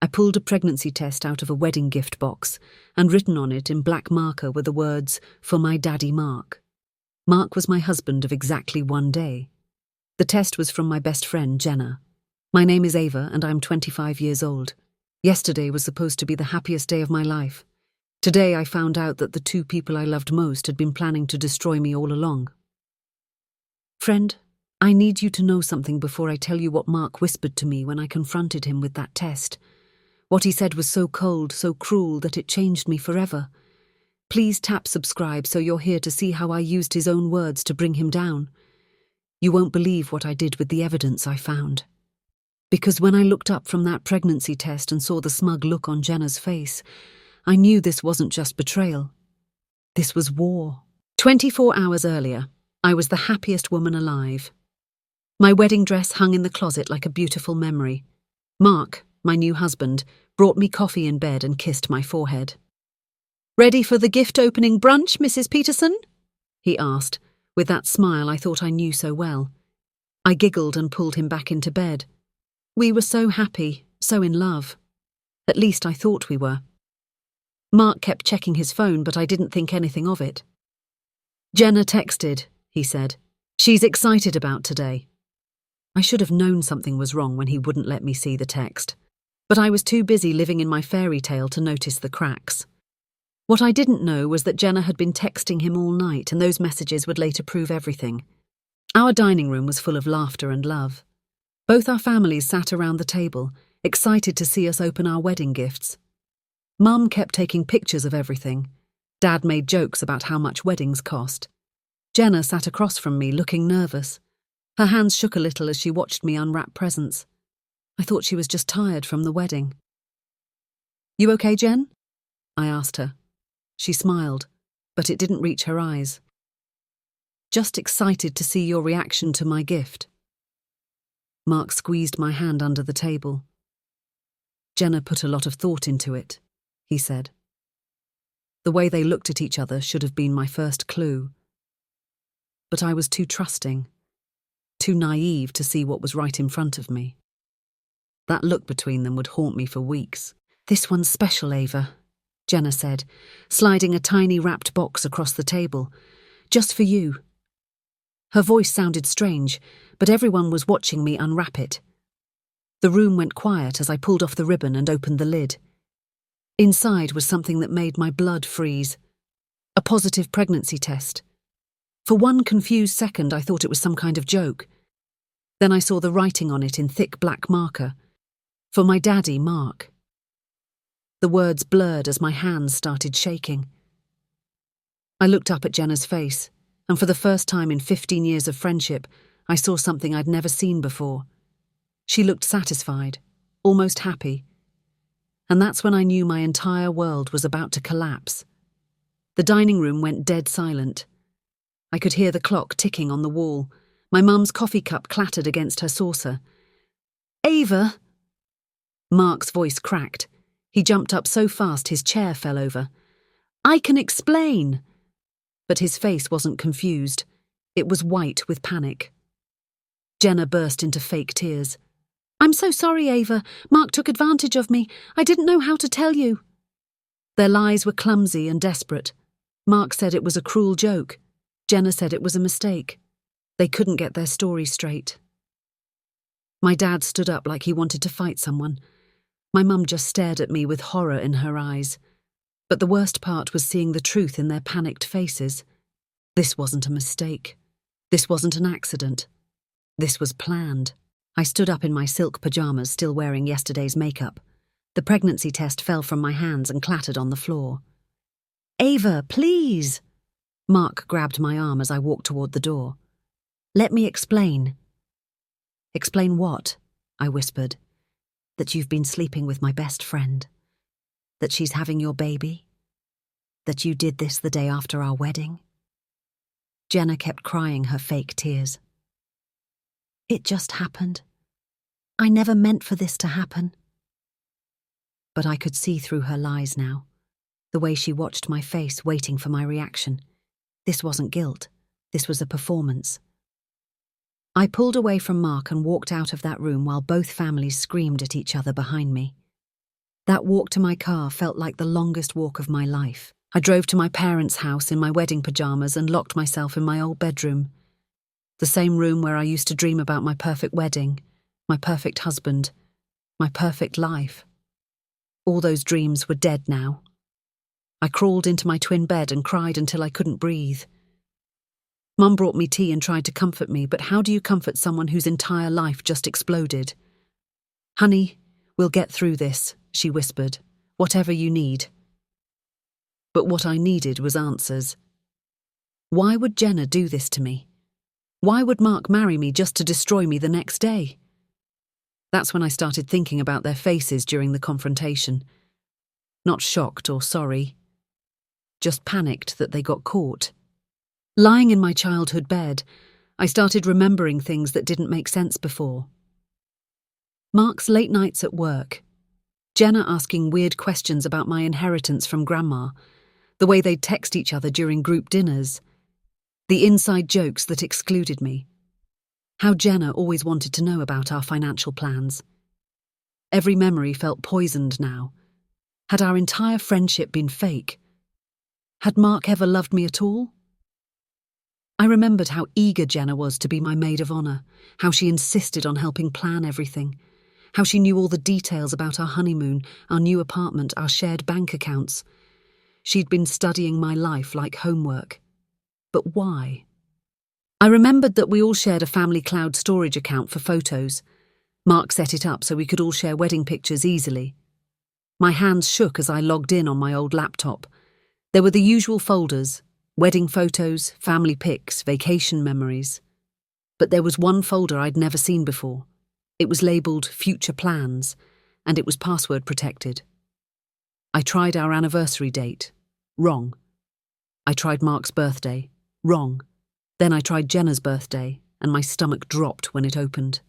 I pulled a pregnancy test out of a wedding gift box, and written on it in black marker were the words, "For my daddy Mark." Mark was my husband of exactly 1 day. The test was from my best friend, Jenna. My name is Ava, and I'm 25 years old. Yesterday was supposed to be the happiest day of my life. Today I found out that the two people I loved most had been planning to destroy me all along. Friend, I need you to know something before I tell you what Mark whispered to me when I confronted him with that test. What he said was so cold, so cruel, that it changed me forever. Please tap subscribe so you're here to see how I used his own words to bring him down. You won't believe what I did with the evidence I found. Because when I looked up from that pregnancy test and saw the smug look on Jenna's face, I knew this wasn't just betrayal. This was war. 24 hours earlier, I was the happiest woman alive. My wedding dress hung in the closet like a beautiful memory. Mark, my new husband, brought me coffee in bed and kissed my forehead. "Ready for the gift-opening brunch, Mrs. Peterson?" he asked, with that smile I thought I knew so well. I giggled and pulled him back into bed. We were so happy, so in love. At least I thought we were. Mark kept checking his phone, but I didn't think anything of it. "Jenna texted," he said. "She's excited about today." I should have known something was wrong when he wouldn't let me see the text. But I was too busy living in my fairy tale to notice the cracks. What I didn't know was that Jenna had been texting him all night, and those messages would later prove everything. Our dining room was full of laughter and love. Both our families sat around the table, excited to see us open our wedding gifts. Mum kept taking pictures of everything. Dad made jokes about how much weddings cost. Jenna sat across from me, looking nervous. Her hands shook a little as she watched me unwrap presents. I thought she was just tired from the wedding. "You okay, Jen?" I asked her. She smiled, but it didn't reach her eyes. "Just excited to see your reaction to my gift." Mark squeezed my hand under the table. "Jenna put a lot of thought into it," he said. The way they looked at each other should have been my first clue. But I was too trusting, too naive to see what was right in front of me. That look between them would haunt me for weeks. "This one's special, Ava," Jenna said, sliding a tiny wrapped box across the table. "Just for you." Her voice sounded strange, but everyone was watching me unwrap it. The room went quiet as I pulled off the ribbon and opened the lid. Inside was something that made my blood freeze. A positive pregnancy test. For one confused second, I thought it was some kind of joke. Then I saw the writing on it in thick black marker. "For my daddy, Mark." The words blurred as my hands started shaking. I looked up at Jenna's face, and for the first time in 15 years of friendship, I saw something I'd never seen before. She looked satisfied, almost happy. And that's when I knew my entire world was about to collapse. The dining room went dead silent. I could hear the clock ticking on the wall. My mum's coffee cup clattered against her saucer. "Ava!" Mark's voice cracked. He jumped up so fast his chair fell over. "I can explain." But his face wasn't confused. It was white with panic. Jenna burst into fake tears. "I'm so sorry, Ava. Mark took advantage of me. I didn't know how to tell you." Their lies were clumsy and desperate. Mark said it was a cruel joke. Jenna said it was a mistake. They couldn't get their story straight. My dad stood up like he wanted to fight someone. My mum just stared at me with horror in her eyes. But the worst part was seeing the truth in their panicked faces. This wasn't a mistake. This wasn't an accident. This was planned. I stood up in my silk pajamas, still wearing yesterday's makeup. The pregnancy test fell from my hands and clattered on the floor. "Ava, please!" Mark grabbed my arm as I walked toward the door. "Let me explain." "Explain what?" I whispered. "That you've been sleeping with my best friend. That she's having your baby. That you did this the day after our wedding." Jenna kept crying her fake tears. "It just happened. I never meant for this to happen." But I could see through her lies now, the way she watched my face waiting for my reaction. This wasn't guilt. This was a performance. I pulled away from Mark and walked out of that room while both families screamed at each other behind me. That walk to my car felt like the longest walk of my life. I drove to my parents' house in my wedding pajamas and locked myself in my old bedroom. The same room where I used to dream about my perfect wedding, my perfect husband, my perfect life. All those dreams were dead now. I crawled into my twin bed and cried until I couldn't breathe. Mum brought me tea and tried to comfort me, but how do you comfort someone whose entire life just exploded? "Honey, we'll get through this," she whispered. "Whatever you need." But what I needed was answers. Why would Jenna do this to me? Why would Mark marry me just to destroy me the next day? That's when I started thinking about their faces during the confrontation. Not shocked or sorry, just panicked that they got caught. Lying in my childhood bed, I started remembering things that didn't make sense before. Mark's late nights at work, Jenna asking weird questions about my inheritance from Grandma, the way they'd text each other during group dinners, the inside jokes that excluded me, how Jenna always wanted to know about our financial plans. Every memory felt poisoned now. Had our entire friendship been fake? Had Mark ever loved me at all? I remembered how eager Jenna was to be my maid of honour, how she insisted on helping plan everything, how she knew all the details about our honeymoon, our new apartment, our shared bank accounts. She'd been studying my life like homework. But why? I remembered that we all shared a family cloud storage account for photos. Mark set it up so we could all share wedding pictures easily. My hands shook as I logged in on my old laptop. There were the usual folders: wedding photos, family pics, vacation memories. But there was one folder I'd never seen before. It was labelled Future Plans, and it was password protected. I tried our anniversary date. Wrong. I tried Mark's birthday. Wrong. Then I tried Jenna's birthday, and my stomach dropped when it opened.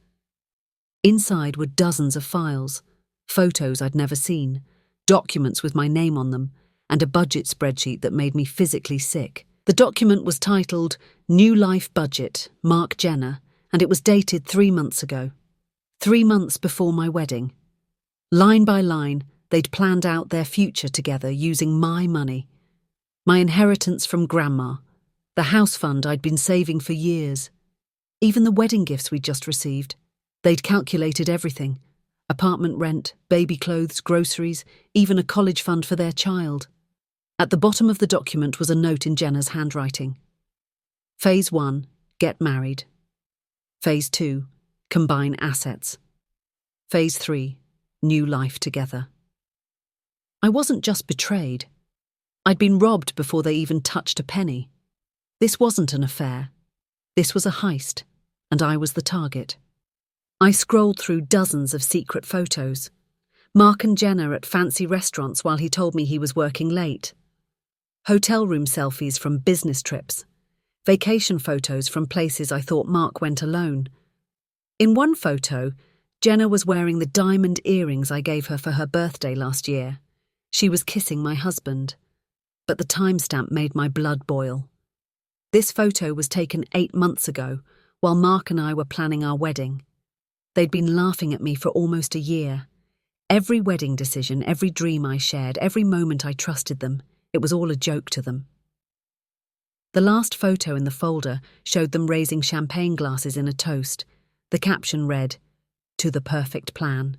Inside were dozens of files, photos I'd never seen, documents with my name on them, and a budget spreadsheet that made me physically sick. The document was titled New Life Budget, Mark Jenna, and it was dated 3 months ago. 3 months before my wedding. Line by line, they'd planned out their future together using my money. My inheritance from Grandma, the house fund I'd been saving for years, even the wedding gifts we'd just received. They'd calculated everything: apartment rent, baby clothes, groceries, even a college fund for their child. At the bottom of the document was a note in Jenna's handwriting. Phase 1, get married. Phase 2, combine assets. Phase 3, new life together. I wasn't just betrayed. I'd been robbed before they even touched a penny. This wasn't an affair. This was a heist, and I was the target. I scrolled through dozens of secret photos. Mark and Jenna at fancy restaurants while he told me he was working late. Hotel room selfies from business trips. Vacation photos from places I thought Mark went alone. In one photo, Jenna was wearing the diamond earrings I gave her for her birthday last year. She was kissing my husband, but the timestamp made my blood boil. This photo was taken 8 months ago, while Mark and I were planning our wedding. They'd been laughing at me for almost a year. Every wedding decision, every dream I shared, every moment I trusted them, it was all a joke to them. The last photo in the folder showed them raising champagne glasses in a toast. The caption read, "To the perfect plan."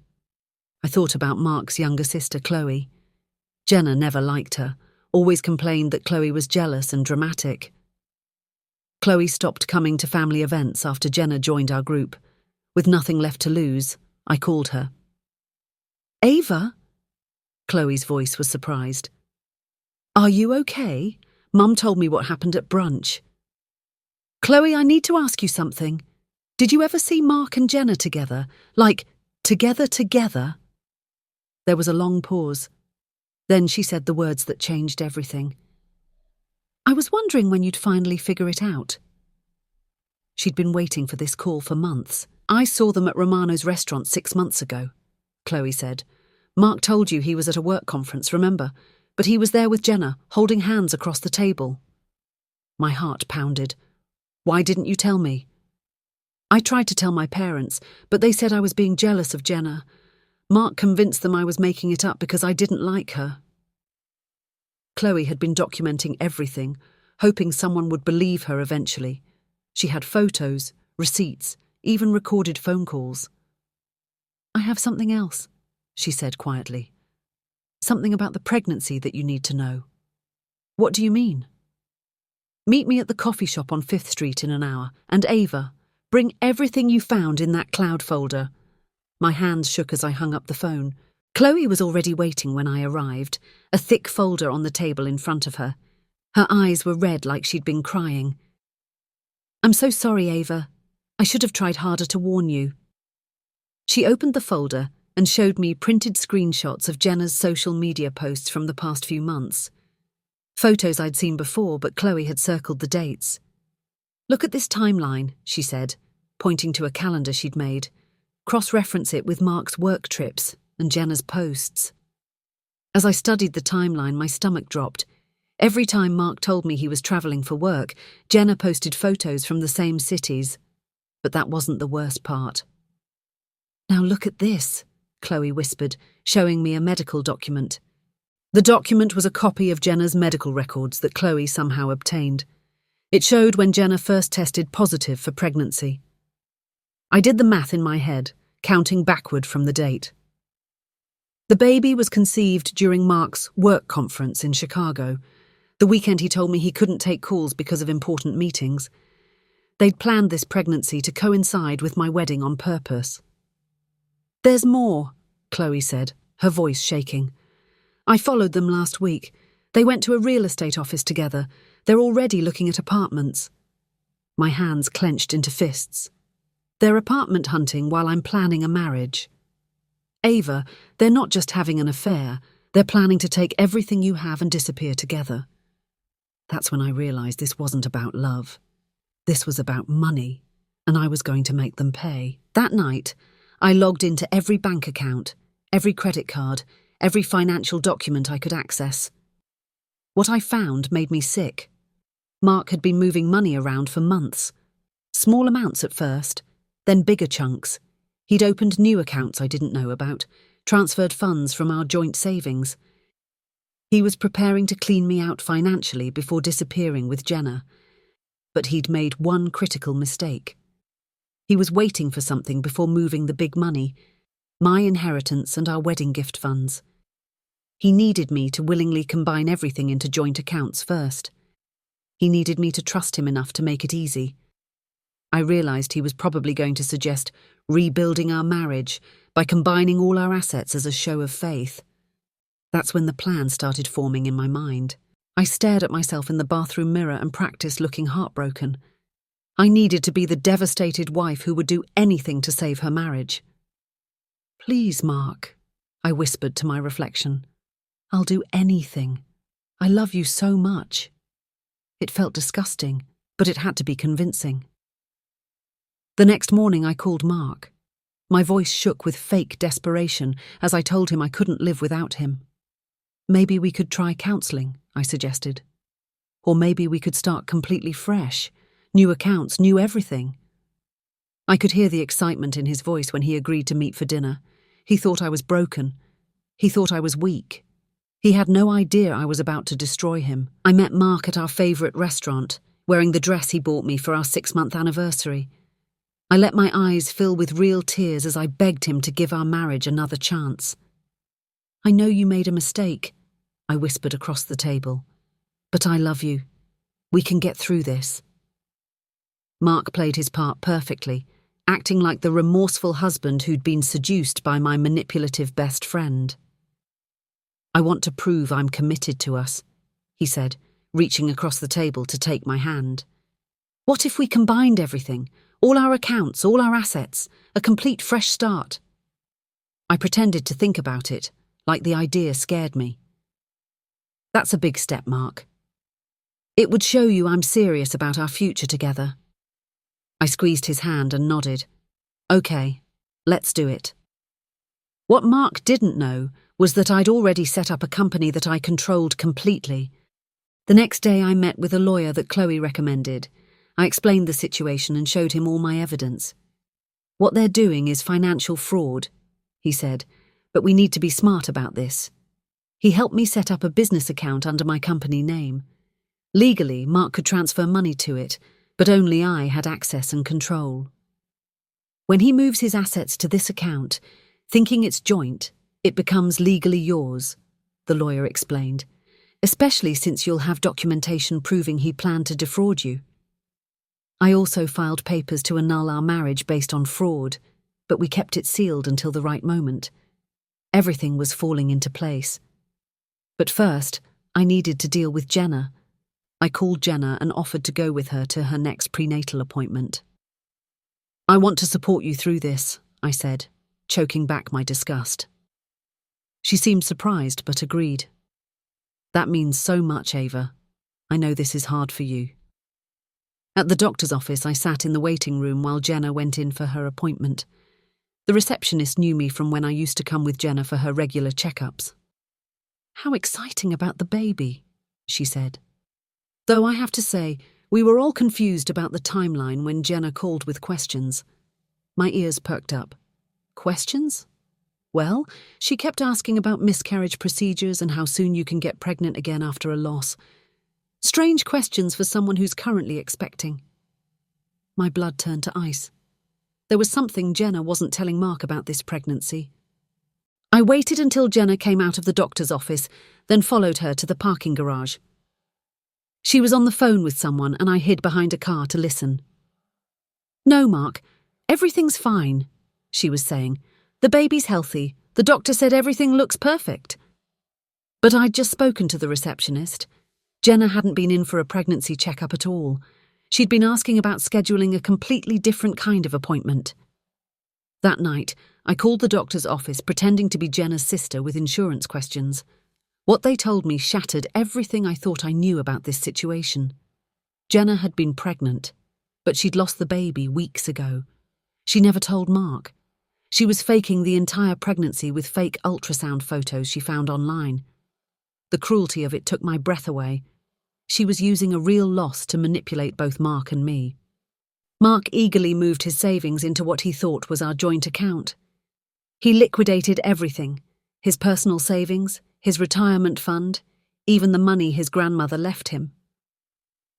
I thought about Mark's younger sister, Chloe. Jenna never liked her, always complained that Chloe was jealous and dramatic. Chloe stopped coming to family events after Jenna joined our group. With nothing left to lose, I called her. "Ava?" Chloe's voice was surprised. "Are you okay? Mum told me what happened at brunch." "Chloe, I need to ask you something. Did you ever see Mark and Jenna together? Like, together? There was a long pause. Then she said the words that changed everything. "I was wondering when you'd finally figure it out." She'd been waiting for this call for months. "I saw them at Romano's restaurant 6 months ago," Chloe said. "Mark told you he was at a work conference, remember? But he was there with Jenna, holding hands across the table." My heart pounded. "Why didn't you tell me?" "I tried to tell my parents, but they said I was being jealous of Jenna. Mark convinced them I was making it up because I didn't like her. Chloe had been documenting everything, hoping someone would believe her eventually. She had photos, receipts, even recorded phone calls. "I have something else," she said quietly. "Something about the pregnancy that you need to know." "What do you mean?" "Meet me at the coffee shop on 5th Street in an hour, and Ava, bring everything you found in that cloud folder." My hands shook as I hung up the phone. Chloe was already waiting when I arrived, a thick folder on the table in front of her. Her eyes were red like she'd been crying. "I'm so sorry, Ava. I should have tried harder to warn you." She opened the folder and showed me printed screenshots of Jenna's social media posts from the past few months. Photos I'd seen before, but Chloe had circled the dates. "Look at this timeline," she said, pointing to a calendar she'd made. "Cross-reference it with Mark's work trips and Jenna's posts." As I studied the timeline, my stomach dropped. Every time Mark told me he was travelling for work, Jenna posted photos from the same cities. But that wasn't the worst part. "Now look at this," Chloe whispered, showing me a medical document. The document was a copy of Jenna's medical records that Chloe somehow obtained. It showed when Jenna first tested positive for pregnancy. I did the math in my head, counting backward from the date. The baby was conceived during Mark's work conference in Chicago, the weekend he told me he couldn't take calls because of important meetings. They'd planned this pregnancy to coincide with my wedding on purpose. "There's more," Chloe said, her voice shaking. "I followed them last week. They went to a real estate office together. They're already looking at apartments." My hands clenched into fists. "They're apartment hunting while I'm planning a marriage." "Ava, they're not just having an affair. They're planning to take everything you have and disappear together." That's when I realized this wasn't about love. This was about money, and I was going to make them pay. That night, I logged into every bank account, every credit card, every financial document I could access. What I found made me sick. Mark had been moving money around for months. Small amounts at first, then bigger chunks. He'd opened new accounts I didn't know about, transferred funds from our joint savings. He was preparing to clean me out financially before disappearing with Jenna. But he'd made one critical mistake. He was waiting for something before moving the big money, my inheritance and our wedding gift funds. He needed me to willingly combine everything into joint accounts first. He needed me to trust him enough to make it easy. I realized he was probably going to suggest rebuilding our marriage by combining all our assets as a show of faith. That's when the plan started forming in my mind. I stared at myself in the bathroom mirror and practiced looking heartbroken. I needed to be the devastated wife who would do anything to save her marriage. "Please, Mark," I whispered to my reflection. "I'll do anything. I love you so much." It felt disgusting, but it had to be convincing. The next morning I called Mark. My voice shook with fake desperation as I told him I couldn't live without him. "Maybe we could try counselling," I suggested. "Or maybe we could start completely fresh. New accounts, new everything." I could hear the excitement in his voice when he agreed to meet for dinner. He thought I was broken. He thought I was weak. He had no idea I was about to destroy him. I met Mark at our favourite restaurant, wearing the dress he bought me for our 6-month anniversary. I let my eyes fill with real tears as I begged him to give our marriage another chance. "I know you made a mistake," I whispered across the table. "But I love you. We can get through this." Mark played his part perfectly, acting like the remorseful husband who'd been seduced by my manipulative best friend. "I want to prove I'm committed to us," he said, reaching across the table to take my hand. "What if we combined everything? All our accounts, all our assets, a complete fresh start?" I pretended to think about it, like the idea scared me. "That's a big step, Mark. It would show you I'm serious about our future together." I squeezed his hand and nodded. "Okay, let's do it." What Mark didn't know was that I'd already set up a company that I controlled completely. The next day I met with a lawyer that Chloe recommended. I explained the situation and showed him all my evidence. "What they're doing is financial fraud," he said, But we need to be smart about this. He helped me set up a business account under my company name. Legally, Mark could transfer money to it, but only I had access and control. When he moves his assets to this account, thinking it's joint, it becomes legally yours, the lawyer explained, especially since you'll have documentation proving he planned to defraud you. I also filed papers to annul our marriage based on fraud, but we kept it sealed until the right moment. Everything was falling into place. But first, I needed to deal with Jenna. I called Jenna and offered to go with her to her next prenatal appointment. "I want to support you through this," I said, choking back my disgust. She seemed surprised but agreed. "That means so much, Ava. I know this is hard for you." At the doctor's office, I sat in the waiting room while Jenna went in for her appointment. The receptionist knew me from when I used to come with Jenna for her regular checkups. "How exciting about the baby," she said. Though I have to say, we were all confused about the timeline when Jenna called with questions. My ears perked up. Questions? Well, she kept asking about miscarriage procedures and how soon you can get pregnant again after a loss. Strange questions for someone who's currently expecting. My blood turned to ice. There was something Jenna wasn't telling Mark about this pregnancy. I waited until Jenna came out of the doctor's office, then followed her to the parking garage. She was on the phone with someone and I hid behind a car to listen. "No, Mark, everything's fine," she was saying. "The baby's healthy. The doctor said everything looks perfect." But I'd just spoken to the receptionist. Jenna hadn't been in for a pregnancy checkup at all. She'd been asking about scheduling a completely different kind of appointment. That night, I called the doctor's office pretending to be Jenna's sister with insurance questions. What they told me shattered everything I thought I knew about this situation. Jenna had been pregnant, but she'd lost the baby weeks ago. She never told Mark. She was faking the entire pregnancy with fake ultrasound photos she found online. The cruelty of it took my breath away. She was using a real loss to manipulate both Mark and me. Mark eagerly moved his savings into what he thought was our joint account. He liquidated everything, his personal savings, his retirement fund, even the money his grandmother left him.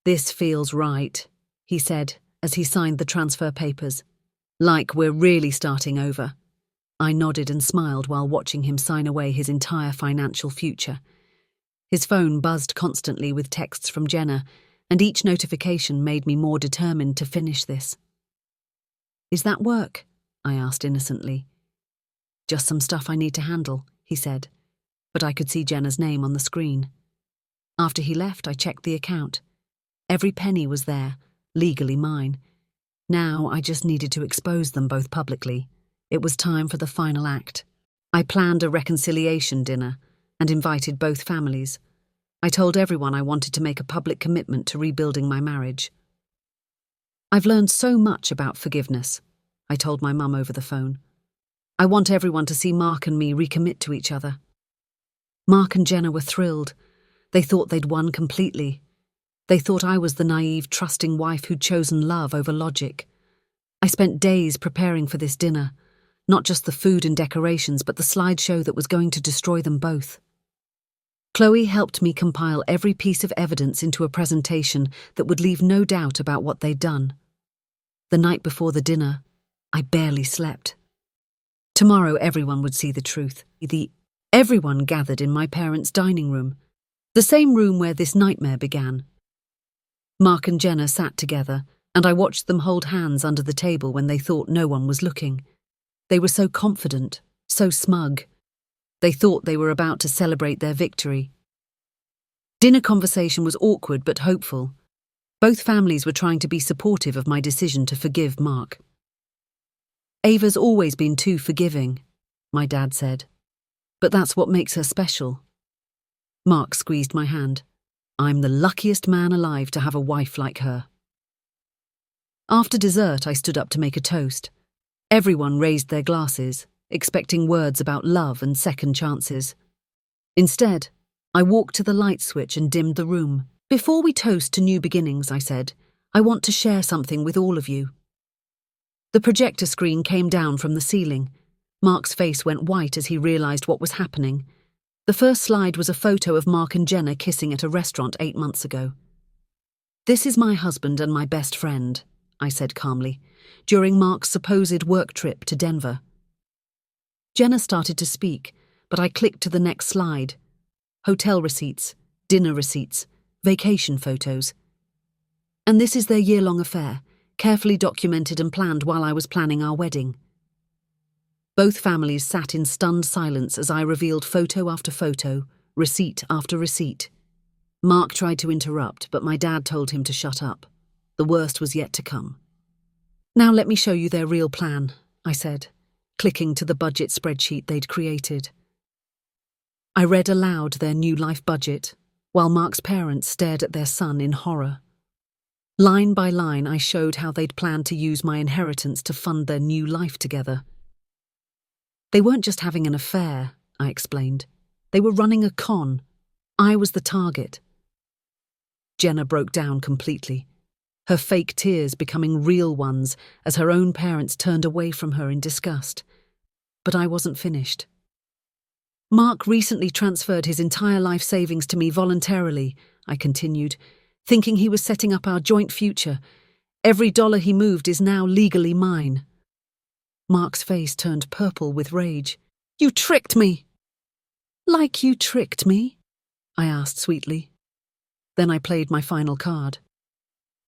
"This feels right," he said as he signed the transfer papers. "Like we're really starting over." I nodded and smiled while watching him sign away his entire financial future. His phone buzzed constantly with texts from Jenna, and each notification made me more determined to finish this. "Is that work?" I asked innocently. "Just some stuff I need to handle," he said, but I could see Jenna's name on the screen. After he left, I checked the account. Every penny was there, legally mine. Now I just needed to expose them both publicly. It was time for the final act. I planned a reconciliation dinner and invited both families. I told everyone I wanted to make a public commitment to rebuilding my marriage. "I've learned so much about forgiveness," I told my mum over the phone. "I want everyone to see Mark and me recommit to each other." Mark and Jenna were thrilled. They thought they'd won completely. They thought I was the naive, trusting wife who'd chosen love over logic. I spent days preparing for this dinner, not just the food and decorations, but the slideshow that was going to destroy them both. Chloe helped me compile every piece of evidence into a presentation that would leave no doubt about what they'd done. The night before the dinner, I barely slept. Tomorrow everyone would see the truth. Everyone gathered in my parents' dining room, the same room where this nightmare began. Mark and Jenna sat together, and I watched them hold hands under the table when they thought no one was looking. They were so confident, so smug. They thought they were about to celebrate their victory. Dinner conversation was awkward but hopeful. Both families were trying to be supportive of my decision to forgive Mark. "Ava's always been too forgiving," my dad said. "But that's what makes her special." Mark squeezed my hand. "I'm the luckiest man alive to have a wife like her." After dessert, I stood up to make a toast. Everyone raised their glasses, expecting words about love and second chances. Instead, I walked to the light switch and dimmed the room. "Before we toast to new beginnings," I said, "I want to share something with all of you." The projector screen came down from the ceiling. Mark's face went white as he realized what was happening. The first slide was a photo of Mark and Jenna kissing at a restaurant 8 months ago. "This is my husband and my best friend," I said calmly, during Mark's supposed work trip to Denver. Jenna started to speak, but I clicked to the next slide. Hotel receipts, dinner receipts, vacation photos. "And this is their year-long affair, carefully documented and planned while I was planning our wedding." Both families sat in stunned silence as I revealed photo after photo, receipt after receipt. Mark tried to interrupt, but my dad told him to shut up. The worst was yet to come. "Now let me show you their real plan," I said, clicking to the budget spreadsheet they'd created. I read aloud their new life budget, while Mark's parents stared at their son in horror. Line by line, I showed how they'd planned to use my inheritance to fund their new life together. They weren't just having an affair, I explained. They were running a con. I was the target. Jenna broke down completely, her fake tears becoming real ones as her own parents turned away from her in disgust. But I wasn't finished. "Mark recently transferred his entire life savings to me voluntarily," I continued, "thinking he was setting up our joint future. Every dollar he moved is now legally mine." Mark's face turned purple with rage. "You tricked me!" "Like you tricked me?" I asked sweetly. Then I played my final card.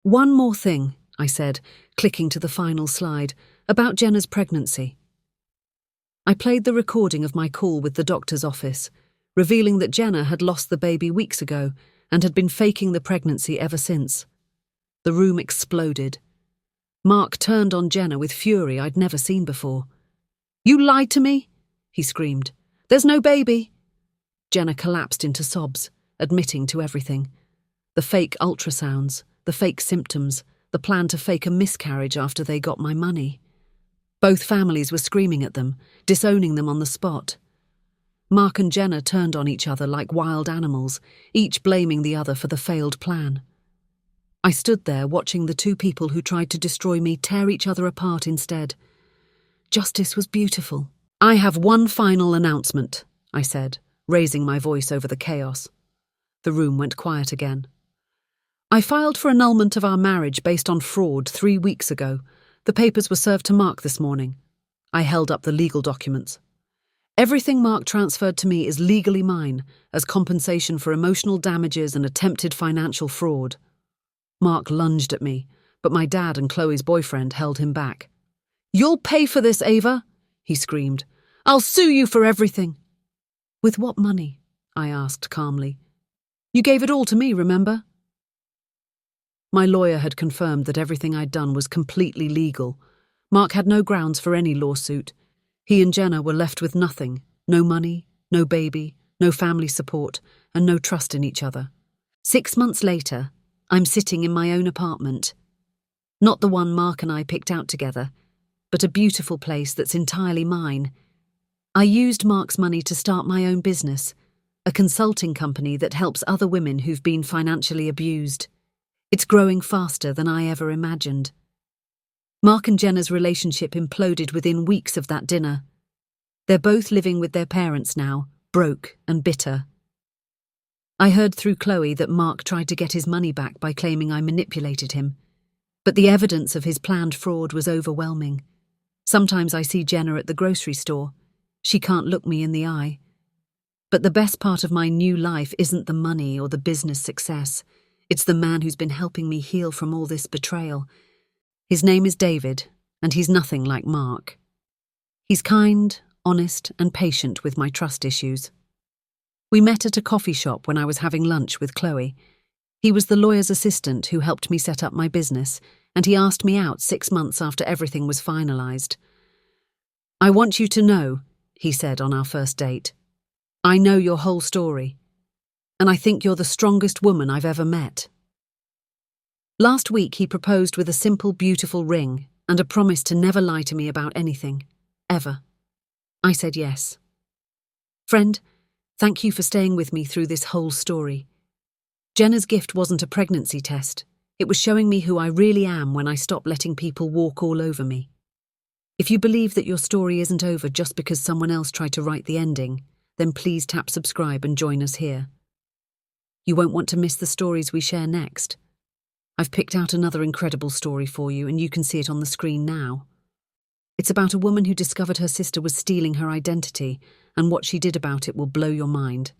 "One more thing," I said, clicking to the final slide, "about Jenna's pregnancy." I played the recording of my call with the doctor's office, revealing that Jenna had lost the baby weeks ago and had been faking the pregnancy ever since. The room exploded. Mark turned on Jenna with fury I'd never seen before. "You lied to me?" he screamed. "There's no baby." Jenna collapsed into sobs, admitting to everything. The fake ultrasounds, the fake symptoms, the plan to fake a miscarriage after they got my money. Both families were screaming at them, disowning them on the spot. Mark and Jenna turned on each other like wild animals, each blaming the other for the failed plan. I stood there watching the two people who tried to destroy me tear each other apart instead. Justice was beautiful. "I have one final announcement," I said, raising my voice over the chaos. The room went quiet again. "I filed for annulment of our marriage based on fraud 3 weeks ago. The papers were served to Mark this morning." I held up the legal documents. "Everything Mark transferred to me is legally mine, as compensation for emotional damages and attempted financial fraud." Mark lunged at me, but my dad and Chloe's boyfriend held him back. "You'll pay for this, Ava," he screamed. "I'll sue you for everything." "With what money?" I asked calmly. "You gave it all to me, remember?" My lawyer had confirmed that everything I'd done was completely legal. Mark had no grounds for any lawsuit. He and Jenna were left with nothing, no money, no baby, no family support, and no trust in each other. 6 months later, I'm sitting in my own apartment. Not the one Mark and I picked out together, but a beautiful place that's entirely mine. I used Mark's money to start my own business, a consulting company that helps other women who've been financially abused. It's growing faster than I ever imagined. Mark and Jenna's relationship imploded within weeks of that dinner. They're both living with their parents now, broke and bitter. I heard through Chloe that Mark tried to get his money back by claiming I manipulated him, but the evidence of his planned fraud was overwhelming. Sometimes I see Jenna at the grocery store. She can't look me in the eye. But the best part of my new life isn't the money or the business success. It's the man who's been helping me heal from all this betrayal. His name is David, and he's nothing like Mark. He's kind, honest, and patient with my trust issues. We met at a coffee shop when I was having lunch with Chloe. He was the lawyer's assistant who helped me set up my business, and he asked me out 6 months after everything was finalized. "I want you to know," he said on our first date, "I know your whole story, and I think you're the strongest woman I've ever met." Last week he proposed with a simple, beautiful ring and a promise to never lie to me about anything, ever. I said yes. Friend, thank you for staying with me through this whole story. Jenna's gift wasn't a pregnancy test. It was showing me who I really am when I stopped letting people walk all over me. If you believe that your story isn't over just because someone else tried to write the ending, then please tap subscribe and join us here. You won't want to miss the stories we share next. I've picked out another incredible story for you, and you can see it on the screen now. It's about a woman who discovered her sister was stealing her identity, and what she did about it will blow your mind.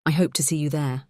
I hope to see you there.